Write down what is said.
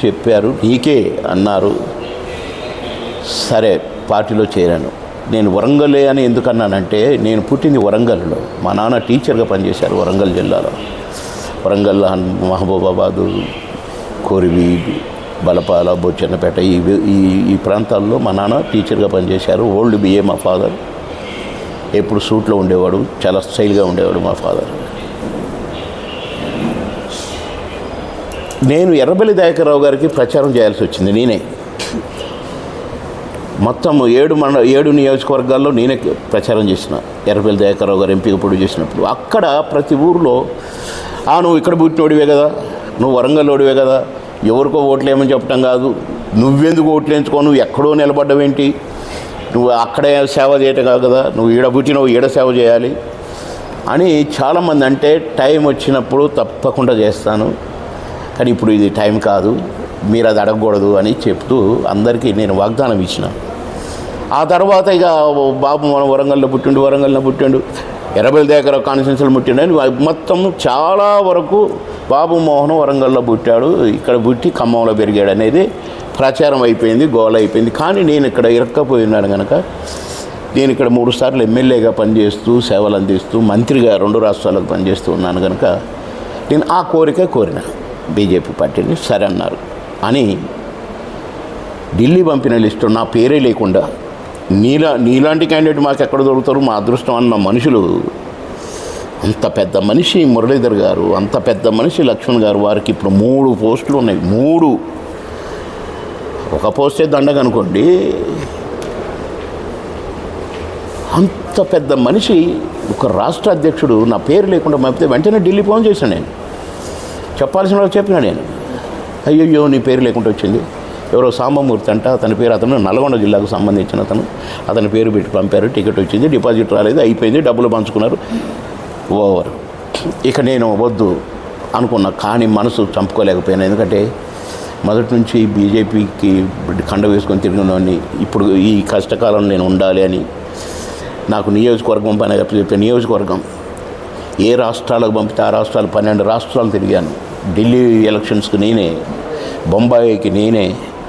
చెప్పారు, నీకే అన్నారు. సరే పార్టీలో చేరాను. నేను వరంగలే అని ఎందుకన్నానంటే, నేను పుట్టింది వరంగల్లో. మా నాన్న టీచర్గా పనిచేశారు వరంగల్ జిల్లాలో. వరంగల్, మహబూబాబాదు, కోరివి, బలపాల, బొచ్చన్నపేట ఈ ప్రాంతాల్లో మా నాన్న టీచర్గా పనిచేశారు. ఓల్డ్ బిఏ మా ఫాదర్. ఎప్పుడు సూట్లో ఉండేవాడు, చాలా స్టైల్గా ఉండేవాడు మా ఫాదర్. నేను ఎర్రబెల్లి దయాకర్రావు గారికి ప్రచారం చేయాల్సి వచ్చింది. నేనే మొత్తం 7 నియోజకవర్గాల్లో నేనే ప్రచారం చేసిన. ఎర్రబెల్లి దయాకర్రావు గారు ఎంపీగా పోటీ చేసినప్పుడు అక్కడ ప్రతి ఊరిలో, నువ్వు ఇక్కడ పుట్టినోడివే కదా, నువ్వు వరంగల్లోడివే కదా, ఎవరికో ఓట్లేమని చెప్పడం కాదు, నువ్వెందుకు ఓట్లు ఎంచుకో, నువ్వు ఎక్కడో నిలబడ్డవేంటి, నువ్వు అక్కడే సేవ చేయటం కాదు కదా, నువ్వు ఈడ పుట్టినవు ఈడ సేవ చేయాలి అని చాలామంది. అంటే టైం వచ్చినప్పుడు తప్పకుండా చేస్తాను, కానీ ఇప్పుడు ఇది టైం కాదు, మీరు అది అడగకూడదు అని చెప్తూ అందరికీ నేను వాగ్దానం ఇచ్చిన. ఆ తర్వాత ఇక బాబు మన వరంగల్లో పుట్టిండు, ఎర్రబెల్లి దయాకర్రావు కాన్స్టిట్యున్సీలో పుట్టిండు అని మొత్తం చాలా వరకు బాబు మోహన్ వరంగల్లో పుట్టాడు, ఇక్కడ పుట్టి ఖమ్మంలో పెరిగాడు అనేది ప్రచారం అయిపోయింది, గోల అయిపోయింది. కానీ నేను ఇక్కడ ఇరక్కపోయి ఉన్నాను కనుక, నేను ఇక్కడ 3 సార్లు ఎమ్మెల్యేగా పనిచేస్తూ సేవలు అందిస్తూ మంత్రిగా 2 రాష్ట్రాలకు పనిచేస్తూ ఉన్నాను కనుక నేను ఆ కోరిన బీజేపీ పార్టీని. సరే అన్నారు అని ఢిల్లీ పంపిన లిస్టు నా పేరే లేకుండా, నీలాంటి క్యాండిడేట్ మాకు ఎక్కడ దొరుకుతారు, మా అదృష్టం అన్న మనుషులు, అంత పెద్ద మనిషి మురళీధర్ గారు, అంత పెద్ద మనిషి లక్ష్మణ్ గారు, వారికి ఇప్పుడు 3 పోస్టులు ఉన్నాయి. 3 ఒక పోస్టే దండగనుకోండి. అంత పెద్ద మనిషి ఒక రాష్ట్ర అధ్యక్షుడు నా పేరు లేకుండా పంపితే వెంటనే ఢిల్లీ ఫోన్ చేశాను. నేను చెప్పాల్సిన వాళ్ళు చెప్పినా, నేను అయ్యో నీ పేరు లేకుండా వచ్చింది, ఎవరో సాంబమూర్తి అంట అతని పేరు, అతను నల్గొండ జిల్లాకు సంబంధించిన అతని పేరు పెట్టి పంపారు, టికెట్ వచ్చింది, డిపాజిట్ రాలేదు, అయిపోయింది, డబ్బులు పంచుకున్నారు, ఓవర్. ఇక నేను వద్దు అనుకున్నా, కానీ మనసు చంపుకోలేకపోయాను. ఎందుకంటే మొదటి నుంచి బీజేపీకి కండ వేసుకొని తిరిగినవాడిని. ఇప్పుడు ఈ కష్టకాలంలో నేను ఉండాలి అని నాకు నియోజకవర్గం పని చెప్పే నియోజకవర్గం ఏ రాష్ట్రాలకు పంపితే ఆ రాష్ట్రాలు 12 రాష్ట్రాలు తిరిగాను. ఢిల్లీ ఎలక్షన్స్కి నేనే, బొంబాయికి నేనే,